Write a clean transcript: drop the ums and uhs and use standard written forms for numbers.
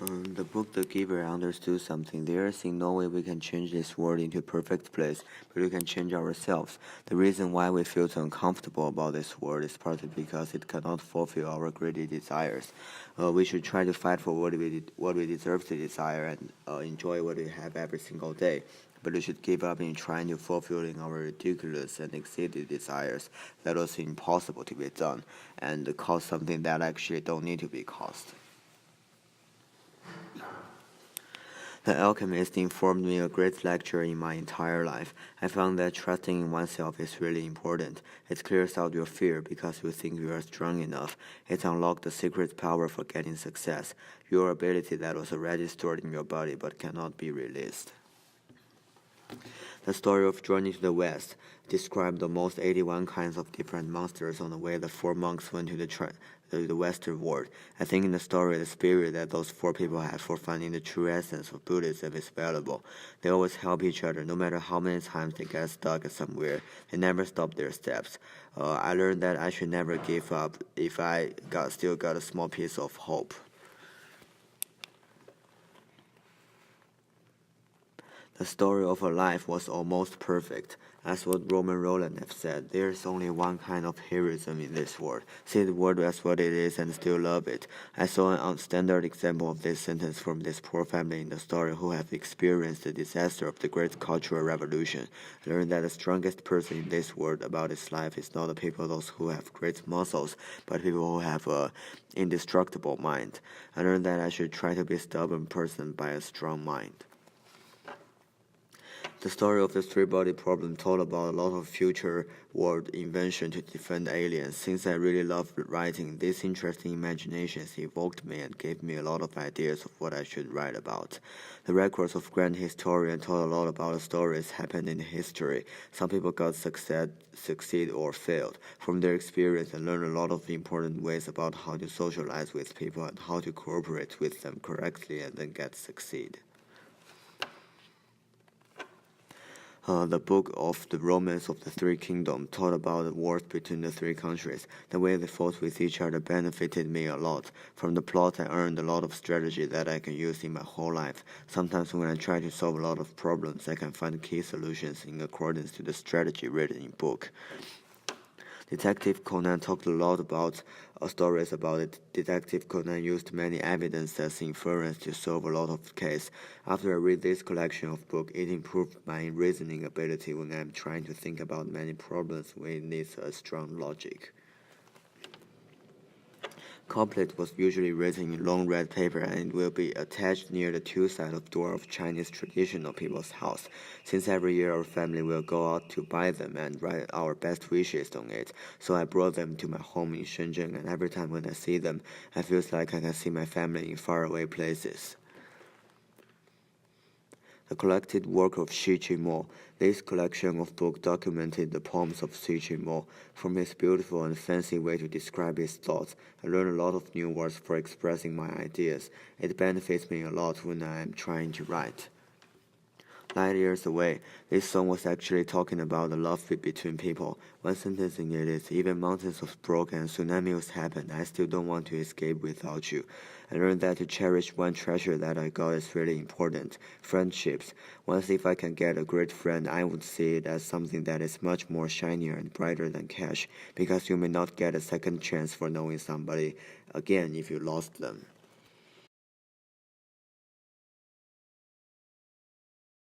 The book The Giver understood something. There is in no way we can change this world into a perfect place, but we can change ourselves. The reason why we feel so uncomfortable about this world is partly because it cannot fulfill our greedy desires. We should try to fight for what we deserve to desire and enjoy what we have every single day. But we should give up in trying to fulfilling our ridiculous and exceeded desires that was impossible to be done, and cause something that actually don't need to be caused. The Alchemist informed me a great lecture in my entire life. I found that trusting in oneself is really important. It clears out your fear because you think you are strong enough. It unlocks the secret power for getting success, your ability that was already stored in your body but cannot be released. The story of Journey to the West described the most 81 kinds of different monsters on the way the four monks went to the Western world. I think in the story, the spirit that those four people have for finding the true essence of Buddhism is valuable. They always help each other, no matter how many times they get stuck somewhere. They never stop their steps. I learned that I should never give up if I still got a small piece of hope. The story of her life was almost perfect. As what Roman Roland have said, there is only one kind of heroism in this world. See the world as what it is and still love it. I saw an standard example of this sentence from this poor family in the story who have experienced the disaster of the Great Cultural Revolution. I learned that the strongest person in this world about his life is not the people those who have great muscles, but people who have a indestructible mind. I learned that I should try to be a stubborn person by a strong mind. The story of the three-body problem told about a lot of future world invention to defend aliens. Since I really love writing, these interesting imaginations evoked me and gave me a lot of ideas of what I should write about. The records of grand historian told a lot about the stories happened in history. Some people got succeed or failed. From their experience, I learned a lot of important ways about how to socialize with people and how to cooperate with them correctly and then succeed. The book of the Romance of the Three Kingdoms taught about the wars between the three countries. The way they fought with each other benefited me a lot. From the plot, I earned a lot of strategy that I can use in my whole life. Sometimes when I try to solve a lot of problems, I can find key solutions in accordance to the strategy written in book. Detective Conan talked a lot about stories about it. Detective Conan used many evidence as inference to solve a lot of cases. After I read this collection of books, it improved my reasoning ability when I'm trying to think about many problems where it needs a strong logic. Couplet was usually written in long red paper and will be attached near the two sides of door of Chinese traditional people's house. Since every year our family will go out to buy them and write our best wishes on it, so I brought them to my home in Shenzhen, and every time when I see them, I feel like I can see my family in faraway places. The collected work of Shi Qingmo. This collection of books documented the poems of Shi Qingmo. From his beautiful and fancy way to describe his thoughts, I learned a lot of new words for expressing my ideas. It benefits me a lot when I am trying to write. Light years away, this song was actually talking about the love between people. One sentence in it is, even mountains have broken and tsunamis happen, I still don't want to escape without you. I learned that to cherish one treasure that I got is really important. Friendships. Once if I can get a great friend, I would see it as something that is much more shinier and brighter than cash, because you may not get a second chance for knowing somebody again if you lost them.